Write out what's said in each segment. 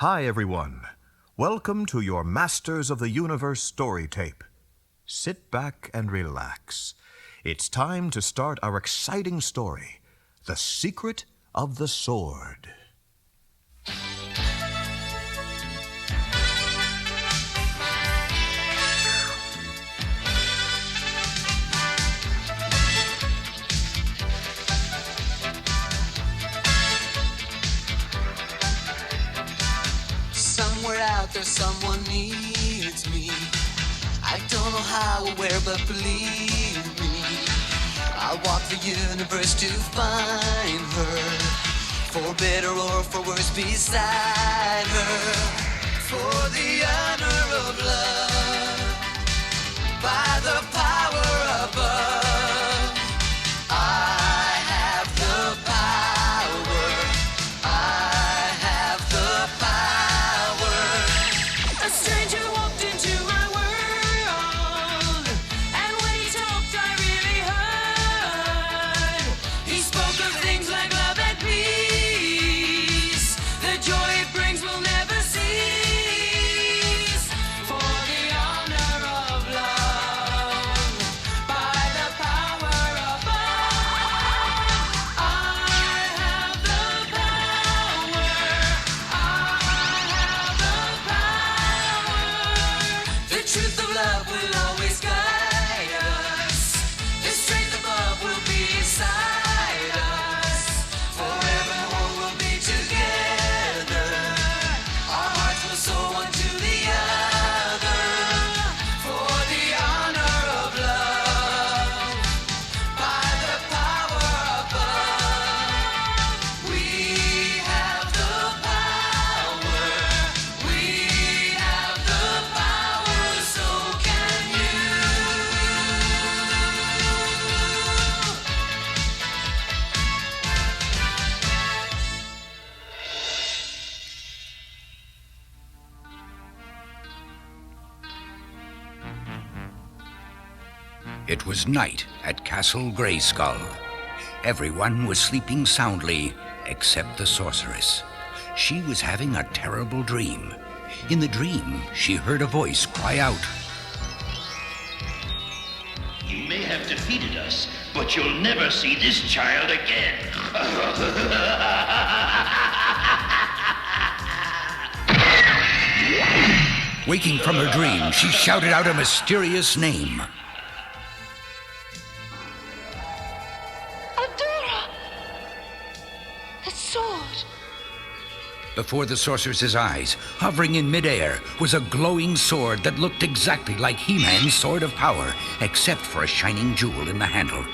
Hi, everyone. Welcome to your Masters of the Universe story tape. Sit back and relax. It's time to start our exciting story, The Secret of the Sword. Somewhere out there someone needs me. I don't know how or where, but believe me, I'll walk the universe to find her, for better or for worse beside her, for the honor of love, by the power above. I have the power, I have the power. A stranger walked into my world, and when he talked I really heard. He spoke of things like love and peace. The joy it brings will never cease. For the honor of love, by the power above. I have the power, I have the power. The truth of love will always guide us. The strength of love will be inside us. Forevermore we'll be together. Our hearts will soar one to the other. For the honor of love, by the power above. We have the power. We have the power. So can you. It was night at Castle Grayskull. Everyone was sleeping soundly except the sorceress. She was having a terrible dream. In the dream, she heard a voice cry out, You may have defeated us, but you'll never see this child again. Waking from her dream, she shouted out a mysterious name. Adora! The sword! Before the sorceress's eyes, hovering in midair, was a glowing sword that looked exactly like He-Man's sword of power, except for a shining jewel in the handle.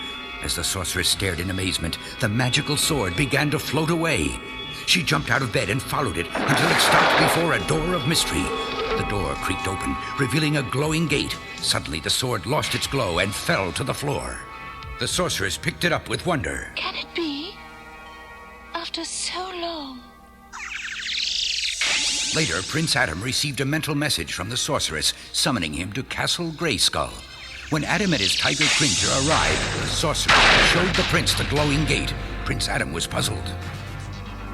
As the sorceress stared in amazement, the magical sword began to float away. She jumped out of bed and followed it until it stopped before a door of mystery. The door creaked open, revealing a glowing gate. Suddenly, the sword lost its glow and fell to the floor. The sorceress picked it up with wonder. Can it be? After so long. Later, Prince Adam received a mental message from the sorceress, summoning him to Castle Grayskull. When Adam and his tiger Cringer arrived, the sorceress showed the prince the glowing gate. Prince Adam was puzzled.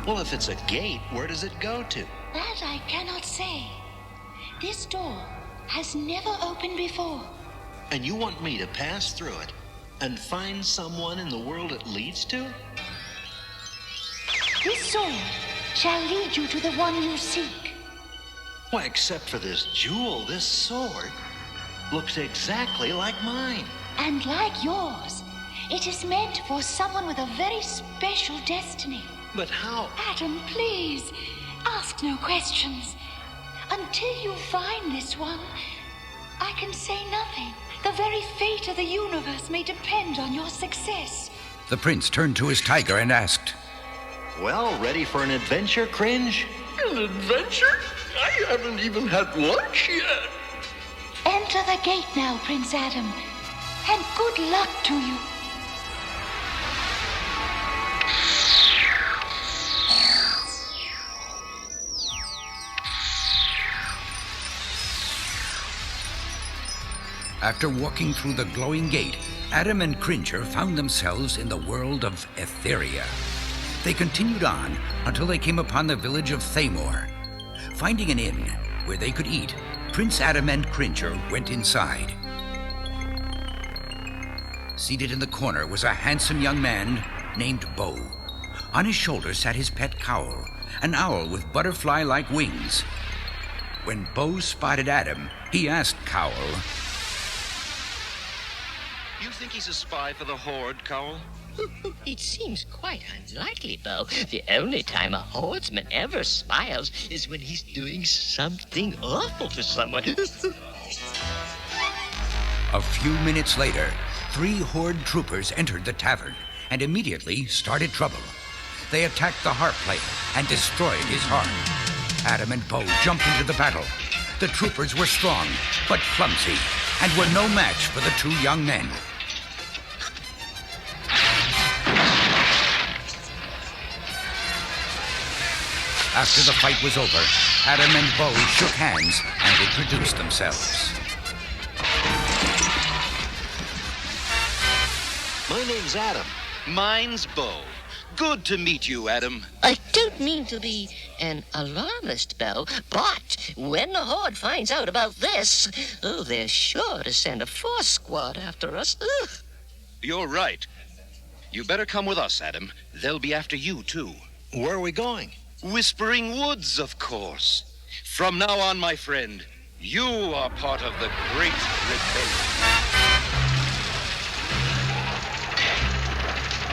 Well, if it's a gate, where does it go to? That I cannot say. This door has never opened before. And you want me to pass through it and find someone in the world it leads to? This sword shall lead you to the one you seek. Why, except for this jewel, this sword looks exactly like mine. And like yours, it is meant for someone with a very special destiny. But how? Adam, please, ask no questions. Until you find this one, I can say nothing. The very fate of the universe may depend on your success. The prince turned to his tiger and asked, Well, ready for an adventure, Cringe? An adventure? I haven't even had lunch yet. Enter the gate now, Prince Adam, and good luck to you. After walking through the glowing gate, Adam and Cringer found themselves in the world of Etheria. They continued on until they came upon the village of Thamor. Finding an inn where they could eat, Prince Adam and Cringer went inside. Seated in the corner was a handsome young man named Bo. On his shoulder sat his pet Cowl, an owl with butterfly-like wings. When Bo spotted Adam, he asked Cowl, You think he's a spy for the Horde, Cowl? It seems quite unlikely, Bo. The only time a horseman ever smiles is when he's doing something awful to someone. A few minutes later, 3 Horde troopers entered the tavern and immediately started trouble. They attacked the harp player and destroyed his harp. Adam and Bo jumped into the battle. The troopers were strong, but clumsy, and were no match for the 2 young men. After the fight was over, Adam and Bo shook hands and introduced themselves. My name's Adam. Mine's Bo. Good to meet you, Adam. I don't mean to be an alarmist, Bo, but when the Horde finds out about this, they're sure to send a force squad after us. Ugh. You're right. You better come with us, Adam. They'll be after you, too. Where are we going? Whispering Woods, of course. From now on, my friend, you are part of the Great Rebellion.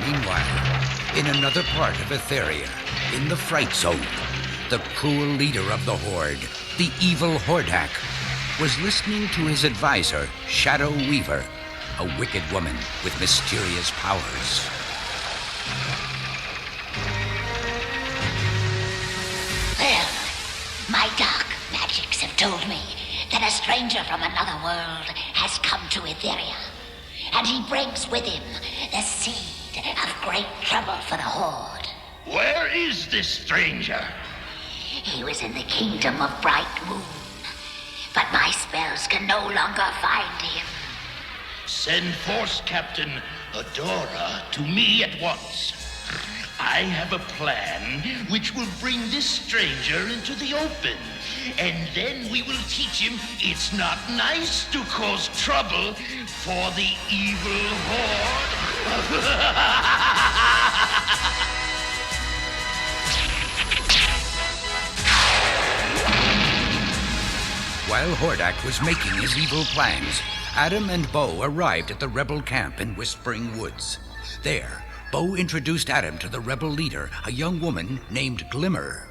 Meanwhile, in another part of Etheria, in the Fright Zone, the cruel leader of the Horde, the Evil Horde, was listening to his advisor, Shadow Weaver, a wicked woman with mysterious powers. Well, my dark magics have told me that a stranger from another world has come to Etheria, and he brings with him the seed of great trouble for the Horde. Where is this stranger? He was in the kingdom of Bright Moon, but my spells can no longer find him. Send Force Captain Adora to me at once. I have a plan which will bring this stranger into the open, and then we will teach him it's not nice to cause trouble for the Evil Horde. While Hordak was making his evil plans, Adam and Bo arrived at the rebel camp in Whispering Woods. There, Bo introduced Adam to the rebel leader, a young woman named Glimmer.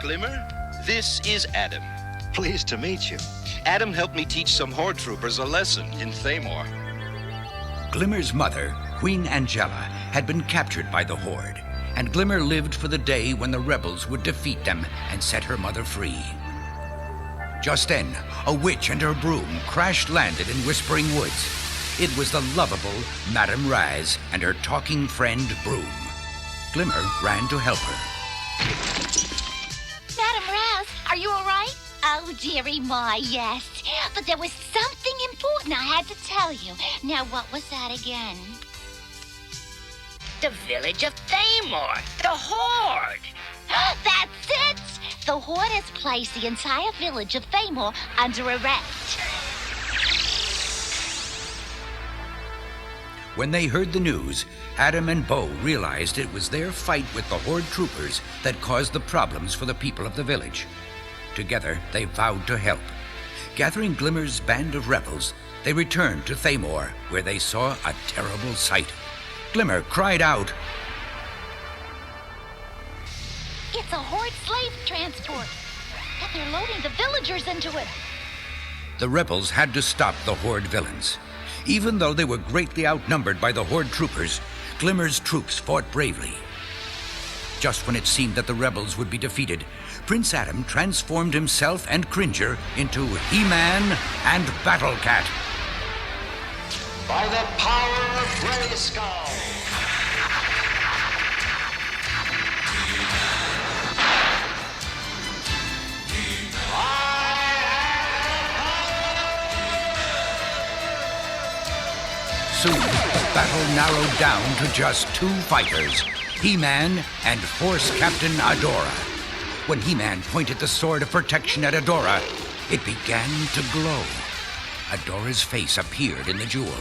Glimmer, this is Adam. Pleased to meet you. Adam helped me teach some Horde troopers a lesson in Thamor. Glimmer's mother, Queen Angela, had been captured by the Horde, and Glimmer lived for the day when the rebels would defeat them and set her mother free. Just then, a witch and her broom crash-landed in Whispering Woods. It was the lovable Madame Raz and her talking friend, Broom. Glimmer ran to help her. Madam Raz, are you all right? Oh, dearie my, yes. But there was something important I had to tell you. Now, what was that again? The village of Thamor, the Horde. That's it! The Horde has placed the entire village of Thamor under arrest. When they heard the news, Adam and Bo realized it was their fight with the Horde troopers that caused the problems for the people of the village. Together, they vowed to help. Gathering Glimmer's band of rebels, they returned to Thamor, where they saw a terrible sight. Glimmer cried out, It's a Horde slave transport, and they're loading the villagers into it. The rebels had to stop the Horde villains. Even though they were greatly outnumbered by the Horde troopers, Glimmer's troops fought bravely. Just when it seemed that the rebels would be defeated, Prince Adam transformed himself and Cringer into He-Man and Battle-Cat. By the power of Grayskull! Soon, the battle narrowed down to just 2 fighters, He-Man and Force Captain Adora. When He-Man pointed the sword of protection at Adora, it began to glow. Adora's face appeared in the jewel.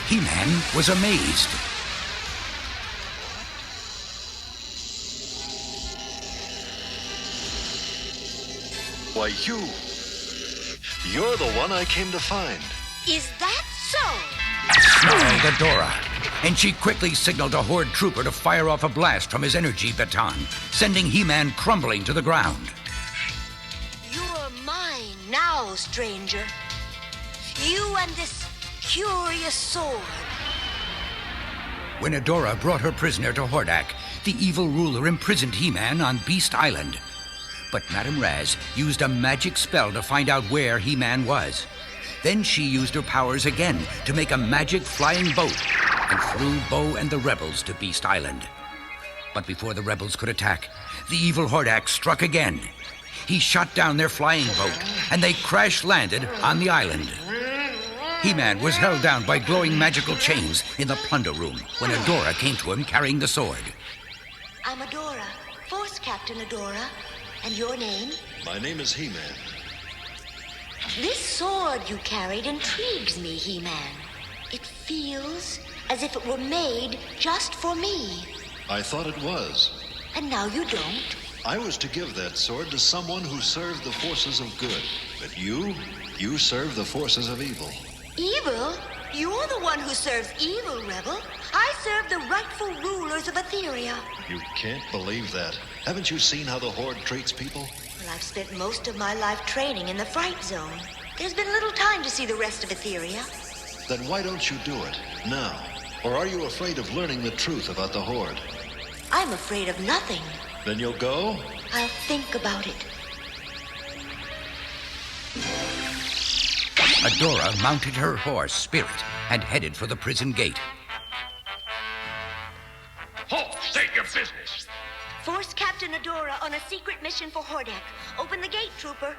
He-Man was amazed. Why, you're the one I came to find. Is that so? Snarled Adora, and she quickly signaled a Horde trooper to fire off a blast from his energy baton, sending He-Man crumbling to the ground. You're mine now, stranger. You and this curious sword. When Adora brought her prisoner to Hordak, the evil ruler imprisoned He-Man on Beast Island. But Madame Raz used a magic spell to find out where He-Man was. Then she used her powers again to make a magic flying boat and flew Bo and the rebels to Beast Island. But before the rebels could attack, the evil Hordak struck again. He shot down their flying boat, and they crash-landed on the island. He-Man was held down by glowing magical chains in the plunder room when Adora came to him carrying the sword. I'm Adora, Force Captain Adora. And your name? My name is He-Man. This sword you carried intrigues me, He-Man. It feels as if it were made just for me. I thought it was. And now you don't. I was to give that sword to someone who served the forces of good. But you serve the forces of evil. Evil? You're the one who serves evil, Rebel. I serve the rightful rulers of Etheria. You can't believe that. Haven't you seen how the Horde treats people? Well, I've spent most of my life training in the Fright Zone. There's been little time to see the rest of Etheria. Then why don't you do it now? Or are you afraid of learning the truth about the Horde? I'm afraid of nothing. Then you'll go? I'll think about it. Adora mounted her horse, Spirit, and headed for the prison gate. Halt! State your business! Force Captain Adora on a secret mission for Hordak. Open the gate, trooper.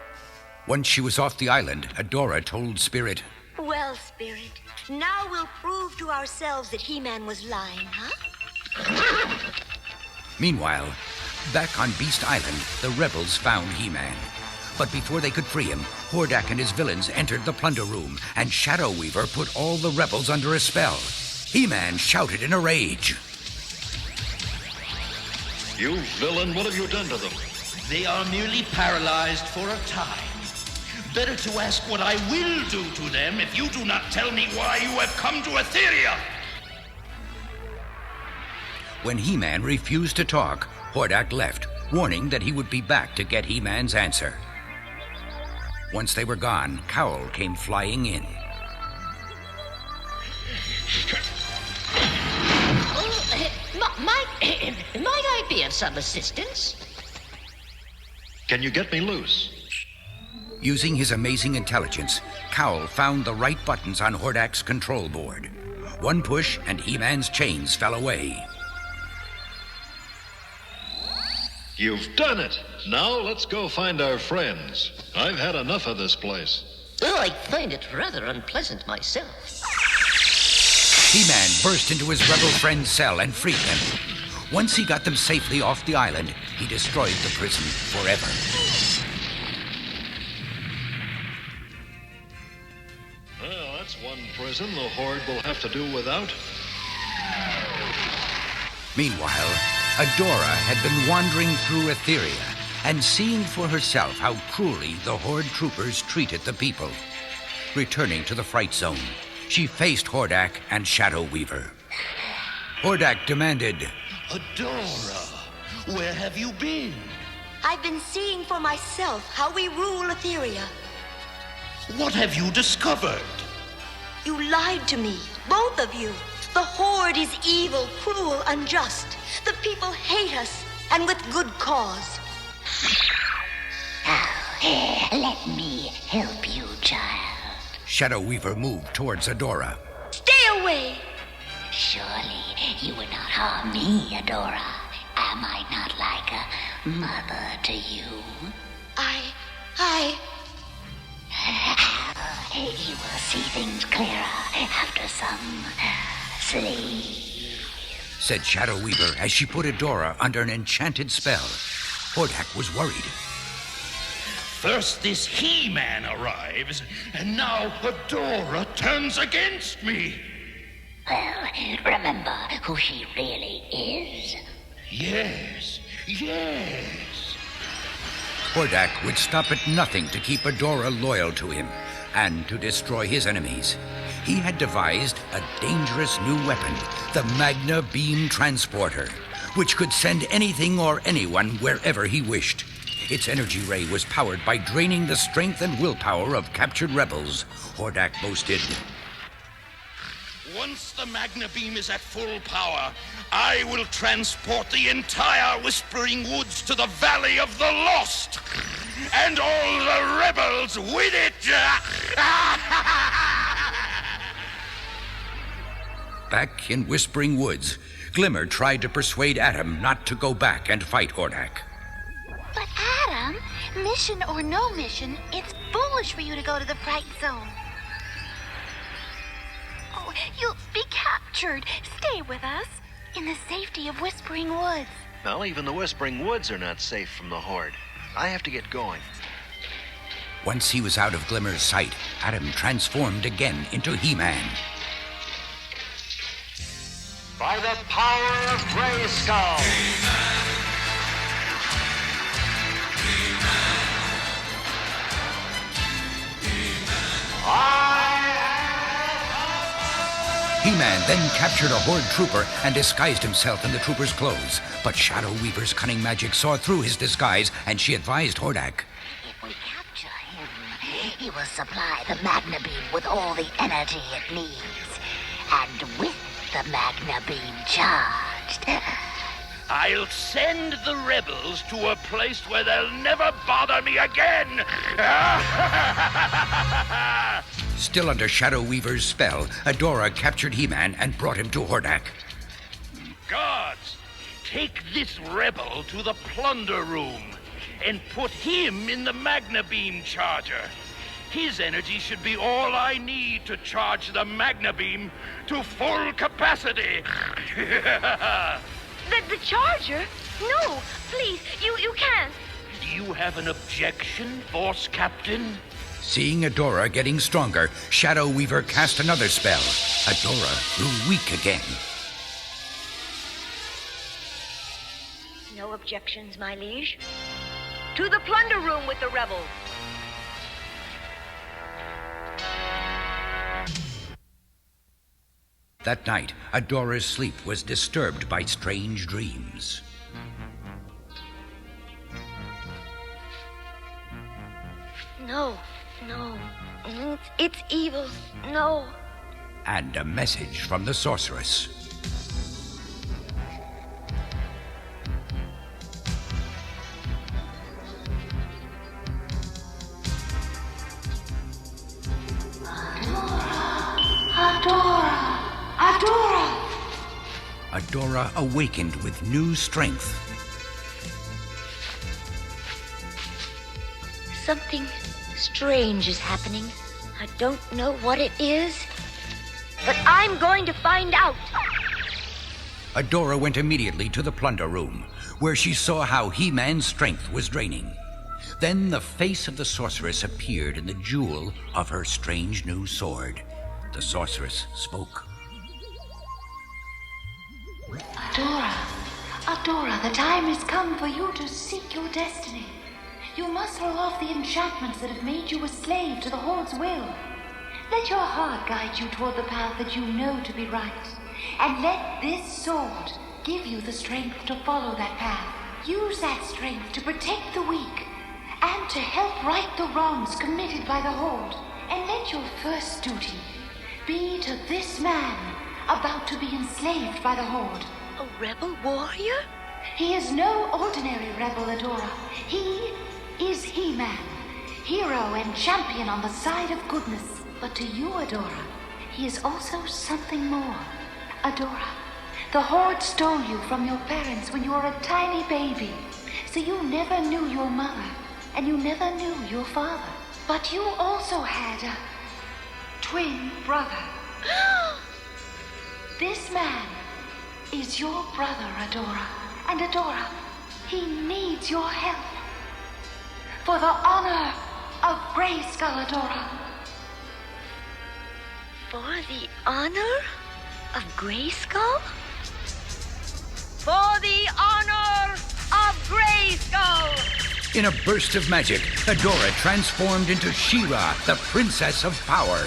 Once she was off the island, Adora told Spirit, Well, Spirit, now we'll prove to ourselves that He-Man was lying, huh? Meanwhile, back on Beast Island, the rebels found He-Man. But before they could free him, Hordak and his villains entered the plunder room, and Shadow Weaver put all the rebels under a spell. He-Man shouted in a rage. You villain, what have you done to them? They are merely paralyzed for a time. Better to ask what I will do to them if you do not tell me why you have come to Etheria. When He-Man refused to talk, Hordak left, warning that he would be back to get He-Man's answer. Once they were gone, Cowl came flying in. Might I be of some assistance? Can you get me loose? Using his amazing intelligence, Cowl found the right buttons on Hordak's control board. One push, and He-Man's chains fell away. You've done it! Now let's go find our friends. I've had enough of this place. Oh, I find it rather unpleasant myself. He-Man burst into his rebel friend's cell and freed them. Once he got them safely off the island, he destroyed the prison forever. Well, that's one prison the Horde will have to do without. Meanwhile, Adora had been wandering through Etheria and seeing for herself how cruelly the Horde troopers treated the people. Returning to the Fright Zone, she faced Hordak and Shadow Weaver. Hordak demanded, Adora, where have you been? I've been seeing for myself how we rule Etheria. What have you discovered? You lied to me, both of you. The Horde is evil, cruel, unjust. The people hate us, and with good cause. Let me help you, child. Shadow Weaver moved towards Adora. Stay away! Surely you would not harm me, Adora. Am I not like a mother to you? You will see things clearer after some sleep. said Shadow Weaver as she put Adora under an enchanted spell. Hordak was worried. First this He-Man arrives, and now Adora turns against me. Well, remember who she really is. Yes. Hordak would stop at nothing to keep Adora loyal to him and to destroy his enemies. He had devised a dangerous new weapon, the Magna Beam Transporter, which could send anything or anyone wherever he wished. Its energy ray was powered by draining the strength and willpower of captured rebels, Hordak boasted. Once the Magna Beam is at full power, I will transport the entire Whispering Woods to the Valley of the Lost, and all the rebels with it. Back in Whispering Woods, Glimmer tried to persuade Adam not to go back and fight Hordak. But Adam, mission or no mission, it's foolish for you to go to the Fright Zone. Oh, you'll be captured. Stay with us in the safety of Whispering Woods. Well, even the Whispering Woods are not safe from the Horde. I have to get going. Once he was out of Glimmer's sight, Adam transformed again into He-Man. By the power of Grayskull! He-Man then captured a Horde trooper and disguised himself in the trooper's clothes. But Shadow Weaver's cunning magic saw through his disguise, and she advised Hordak. If we capture him, he will supply the Magna Beam with all the energy it needs. And with the Magna Beam charged, I'll send the rebels to a place where they'll never bother me again. Still under Shadow Weaver's spell, Adora captured He-Man and brought him to Hordak. Guards, take this rebel to the plunder room and put him in the Magna Beam charger. His energy should be all I need to charge the Magna Beam to full capacity. The charger? No, please, you can't. Do you have an objection, Force Captain? Seeing Adora getting stronger, Shadow Weaver cast another spell. Adora grew weak again. No objections, my liege. To the plunder room with the rebels. That night, Adora's sleep was disturbed by strange dreams. No. It's evil. No. And a message from the sorceress. Adora awakened with new strength. Something strange is happening. I don't know what it is, but I'm going to find out. Adora went immediately to the plunder room, where she saw how He-Man's strength was draining. Then the face of the sorceress appeared in the jewel of her strange new sword. The sorceress spoke. Adora, the time has come for you to seek your destiny. You must throw off the enchantments that have made you a slave to the Horde's will. Let your heart guide you toward the path that you know to be right. And let this sword give you the strength to follow that path. Use that strength to protect the weak and to help right the wrongs committed by the Horde. And let your first duty be to this man about to be enslaved by the Horde. A rebel warrior? He is no ordinary rebel, Adora. He is He-Man, hero and champion on the side of goodness. But to you, Adora, he is also something more. Adora, the Horde stole you from your parents when you were a tiny baby. So you never knew your mother, and you never knew your father. But you also had a twin brother. This man is your brother, Adora. And Adora, he needs your help. For the honor of Grayskull, Adora. For the honor of Grayskull? For the honor of Grayskull! In a burst of magic, Adora transformed into She-Ra, the Princess of Power.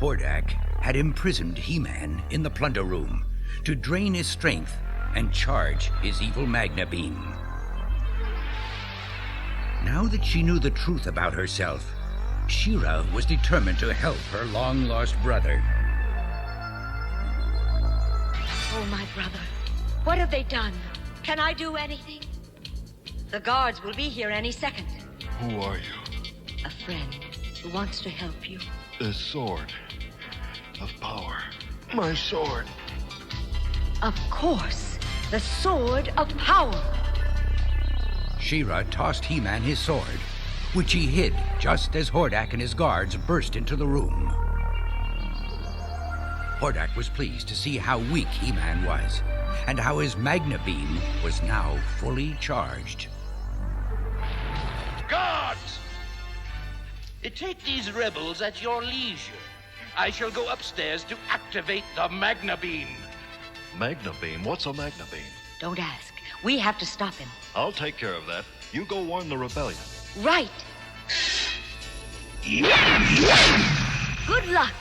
Hordak had imprisoned He-Man in the plunder room to drain his strength and charge his evil Magna Beam. Now that she knew the truth about herself, She-Ra was determined to help her long-lost brother. Oh, my brother. What have they done? Can I do anything? The guards will be here any second. Who are you? A friend who wants to help you. The sword of power. My sword. Of course, the sword of power. She-Ra tossed He-Man his sword, which he hid just as Hordak and his guards burst into the room. Hordak was pleased to see how weak He-Man was, and how his Magna Beam was now fully charged. Guards! Take these rebels at your leisure. I shall go upstairs to activate the Magna Beam. Magna Beam? What's a Magna Beam? Don't ask. We have to stop him. I'll take care of that. You go warn the rebellion. Right. Good luck.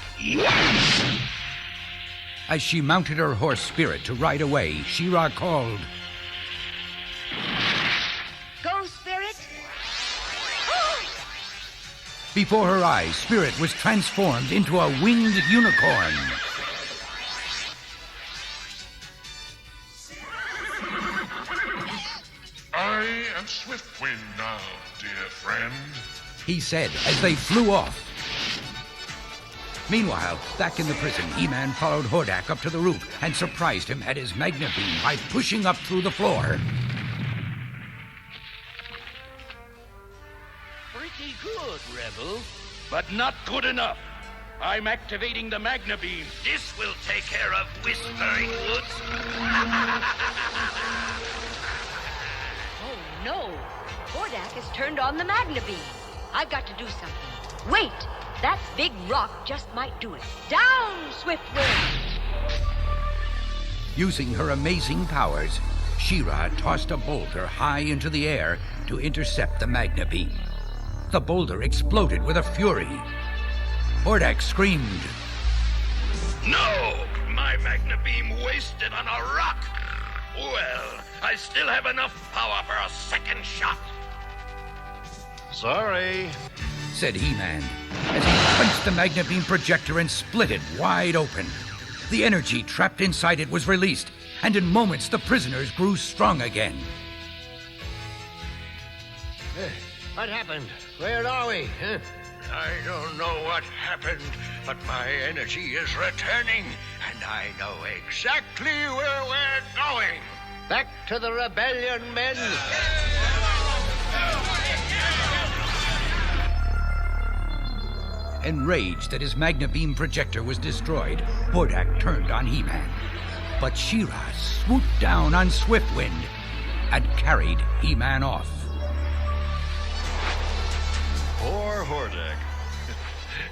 As she mounted her horse Spirit to ride away, She-Ra called, Go, Spirit. Before her eyes, Spirit was transformed into a winged unicorn. I am Swiftwind now, dear friend, he said as they flew off. Meanwhile, back in the prison, He-Man followed Hordak up to the roof and surprised him at his Magna Beam by pushing up through the floor. Pretty good, Rebel, but not good enough. I'm activating the Magna Beam. This will take care of Whispering Woods. Oh, no. Hordak has turned on the Magna Beam. I've got to do something. Wait! That big rock just might do it. Down, Swiftwind! Using her amazing powers, She-Ra tossed a boulder high into the air to intercept the Magna Beam. The boulder exploded with a fury. Hordak screamed, No! My Magna Beam wasted on a rock. Well, I still have enough power for a second shot. Sorry, said He-Man, as he punched the Magna Beam projector and split it wide open. The energy trapped inside it was released, and in moments the prisoners grew strong again. What happened? Where are we? Huh? I don't know what happened, but my energy is returning, and I know exactly where we're going. Back to the rebellion, men! Enraged that his Magna Beam projector was destroyed, Hordak turned on He-Man. But She-Ra swooped down on Swiftwind and carried He-Man off. Poor Hordak.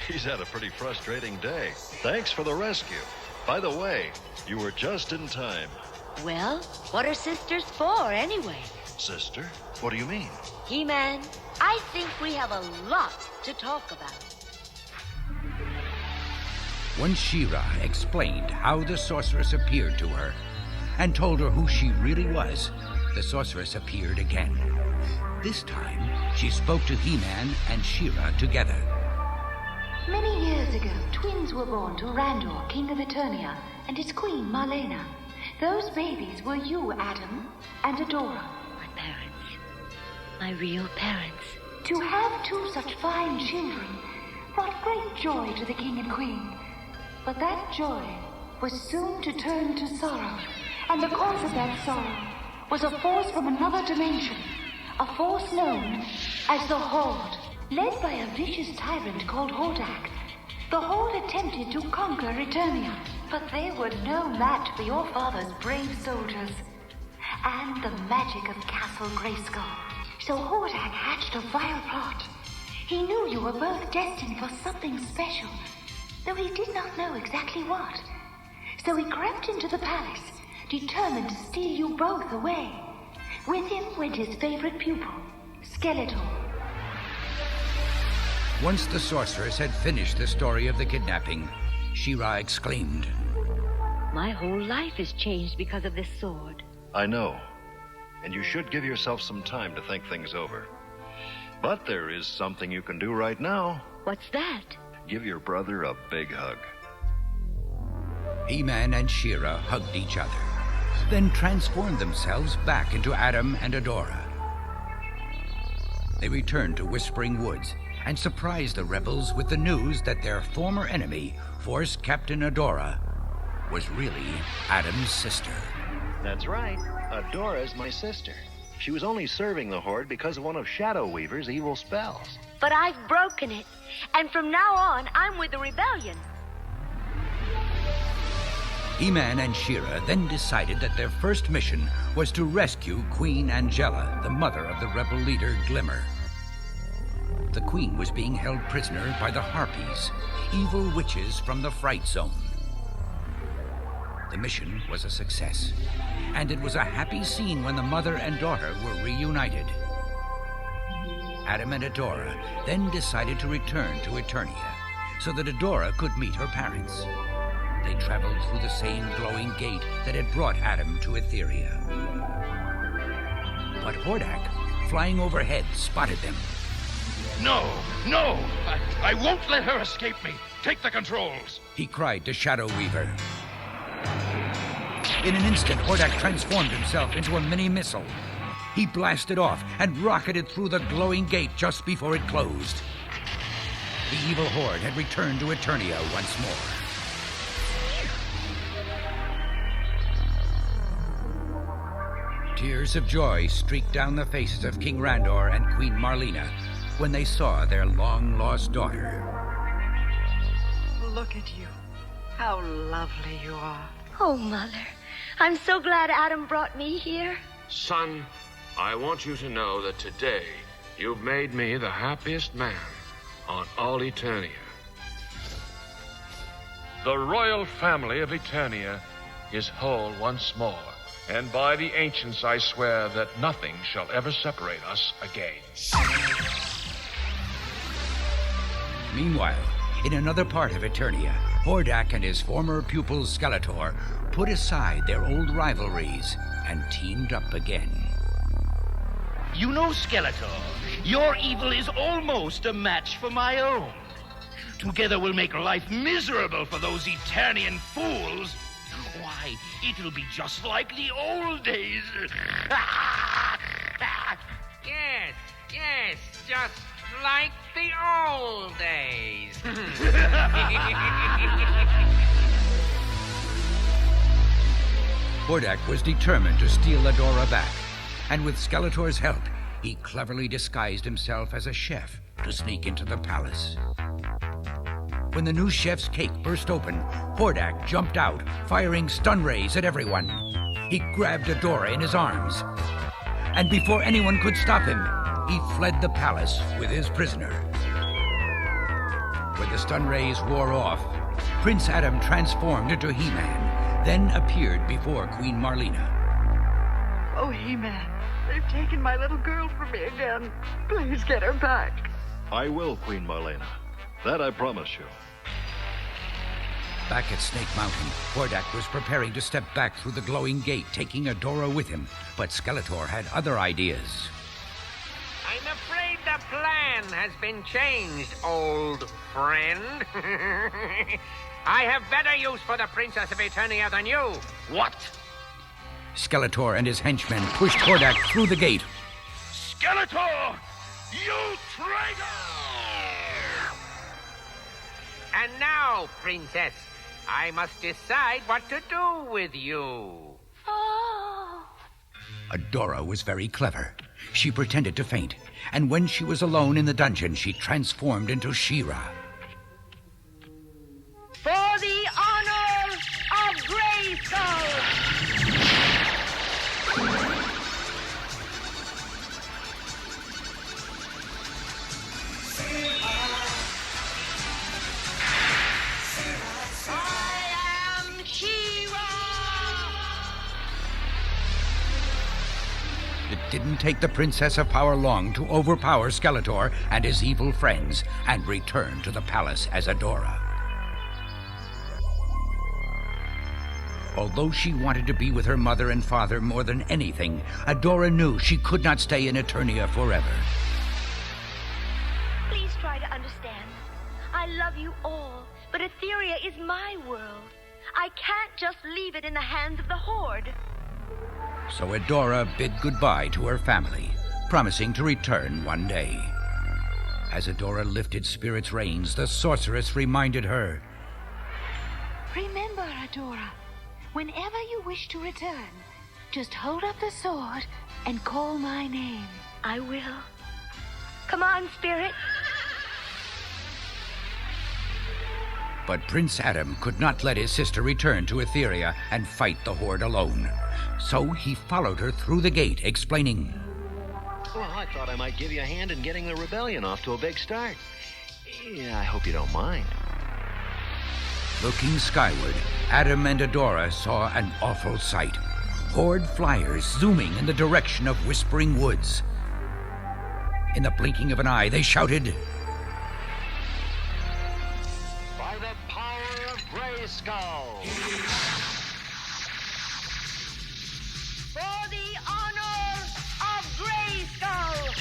He's had a pretty frustrating day. Thanks for the rescue. By the way, you were just in time. Well, what are sisters for, anyway? Sister? What do you mean? He-Man, I think we have a lot to talk about. Once She-Ra explained how the sorceress appeared to her and told her who she really was, the sorceress appeared again. This time, she spoke to He-Man and She-Ra together. Many years years ago, twins were born to Randor, King of Eternia, and his queen, Marlena. Those babies were you, Adam, and Adora. My parents. My real parents. To have two such fine children brought great joy to the king and queen. But that joy was soon to turn to sorrow. And the cause of that sorrow was a force from another dimension. A force known as the Horde. Led by a vicious tyrant called Hordak, the Horde attempted to conquer Eternia. But they were no match for your father's brave soldiers and the magic of Castle Grayskull. So Hordak hatched a vile plot. He knew you were both destined for something special, though he did not know exactly what. So he crept into the palace, determined to steal you both away. With him went his favorite pupil, Skeletor. Once the sorceress had finished the story of the kidnapping, She-Ra exclaimed, My whole life has changed because of this sword. I know. And you should give yourself some time to think things over. But there is something you can do right now. What's that? Give your brother a big hug. He-Man and She-Ra hugged each other, then transformed themselves back into Adam and Adora. They returned to Whispering Woods and surprised the rebels with the news that their former enemy, Force Captain Adora, was really Adam's sister. That's right. Adora's my sister. She was only serving the Horde because of one of Shadow Weaver's evil spells. But I've broken it, and from now on, I'm with the rebellion. He-Man and She-Ra then decided that their first mission was to rescue Queen Angela, the mother of the rebel leader Glimmer. The Queen was being held prisoner by the Harpies, evil witches from the Fright Zone. The mission was a success, and it was a happy scene when the mother and daughter were reunited. Adam and Adora then decided to return to Eternia so that Adora could meet her parents. They traveled through the same glowing gate that had brought Adam to Etheria. But Hordak, flying overhead, spotted them. No! I won't let her escape me! Take the controls! He cried to Shadow Weaver. In an instant, Hordak transformed himself into a mini-missile. He blasted off and rocketed through the glowing gate just before it closed. The Evil Horde had returned to Eternia once more. Tears of joy streaked down the faces of King Randor and Queen Marlena when they saw their long-lost daughter. Look at you. How lovely you are. Oh, Mother, I'm so glad Adam brought me here. Son, I want you to know that today you've made me the happiest man on all Eternia. The royal family of Eternia is whole once more. And by the ancients I swear that nothing shall ever separate us again. Meanwhile, in another part of Eternia, Hordak and his former pupil Skeletor put aside their old rivalries and teamed up again. You know, Skeletor, your evil is almost a match for my own. Together we'll make life miserable for those Eternian fools. Why, it'll be just like the old days. Yes, just like the old days. Hordak was determined to steal Adora back, and with Skeletor's help, he cleverly disguised himself as a chef to sneak into the palace. When the new chef's cake burst open, Hordak jumped out, firing stun rays at everyone. He grabbed Adora in his arms, and before anyone could stop him, he fled the palace with his prisoner. When the stun rays wore off, Prince Adam transformed into He-Man, then appeared before Queen Marlena. Oh, He-Man, they've taken my little girl from me again. Please get her back. I will, Queen Marlena. That I promise you. Back at Snake Mountain, Hordak was preparing to step back through the glowing gate, taking Adora with him, but Skeletor had other ideas. I'm afraid the the plan has been changed, old friend. I have better use for the Princess of Eternia than you. What? Skeletor and his henchmen pushed Hordak through the gate. Skeletor! You traitor! And now, Princess, I must decide what to do with you. Oh. Adora was very clever. She pretended to faint, and when she was alone in the dungeon, she transformed into She-Ra. For the honor of Grayskull! It didn't take the Princess of Power long to overpower Skeletor and his evil friends and return to the palace as Adora. Although she wanted to be with her mother and father more than anything, Adora knew she could not stay in Eternia forever. Please try to understand. I love you all, but Etheria is my world. I can't just leave it in the hands of the Horde. So Adora bid goodbye to her family, promising to return one day. As Adora lifted Spirit's reins, the sorceress reminded her, Remember, Adora, whenever you wish to return, just hold up the sword and call my name. I will. Come on, Spirit. But Prince Adam could not let his sister return to Etheria and fight the Horde alone. So he followed her through the gate, explaining, Well, I thought I might give you a hand in getting the rebellion off to a big start. Yeah, I hope you don't mind. Looking skyward, Adam and Adora saw an awful sight. Horde flyers zooming in the direction of Whispering Woods. In the blinking of an eye, they shouted, By the power of Grayskull! For the honor of Grayskull!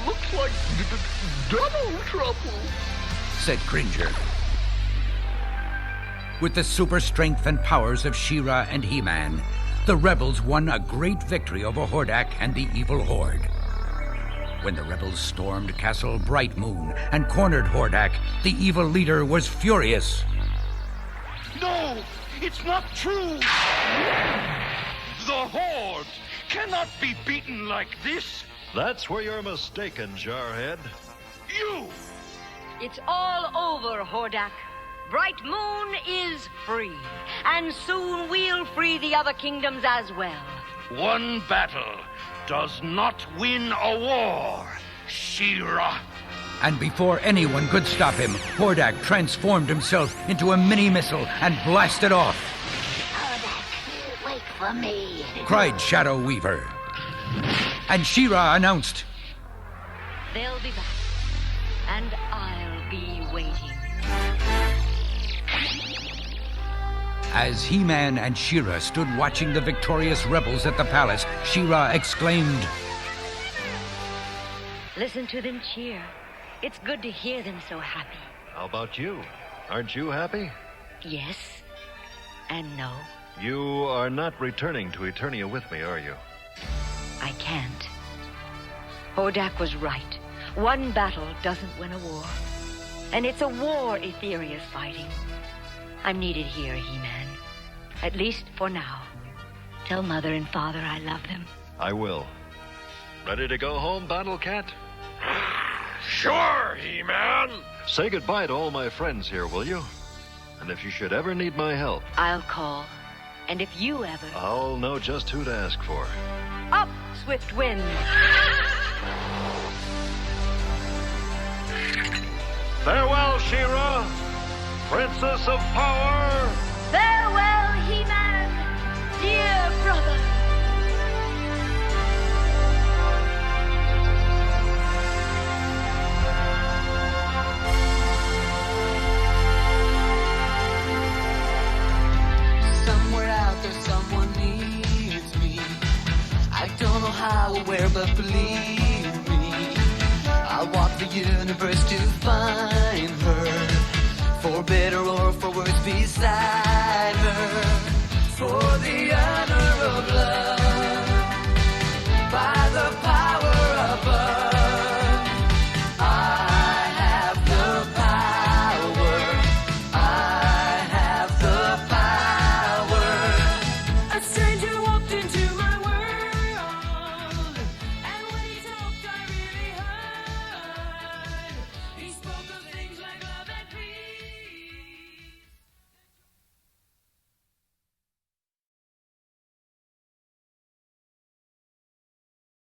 Looks like double trouble, said Cringer. With the super strength and powers of She-Ra and He-Man, the rebels won a great victory over Hordak and the Evil Horde. When the rebels stormed Castle Bright Moon and cornered Hordak, the evil leader was furious. No, it's not true. The Horde cannot be beaten like this. That's where you're mistaken, Jarhead. You! It's all over, Hordak. Bright Moon is free, and soon we'll free the other kingdoms as well. One battle does not win a war, She-Ra. And before anyone could stop him, Hordak transformed himself into a mini-missile and blasted off. Hordak, wait for me, cried Shadow Weaver. And She-Ra announced, They'll be back, and I'll be waiting. As He-Man and She-Ra stood watching the victorious rebels at the palace, She-Ra exclaimed, Listen to them cheer. It's good to hear them so happy. How about you? Aren't you happy? Yes and no. You are not returning to Eternia with me, are you? I can't. Hordak was right. One battle doesn't win a war. And it's a war Etheria's fighting. I'm needed here, He-Man. At least for now. Tell Mother and Father I love them. I will. Ready to go home, Battle Cat? Sure, He-Man. Say goodbye to all my friends here, will you? And if you should ever need my help, I'll call. And if you ever... I'll know just who to ask for. Up, Swift Wind! Farewell, She-Ra, Princess of Power! Farewell! universe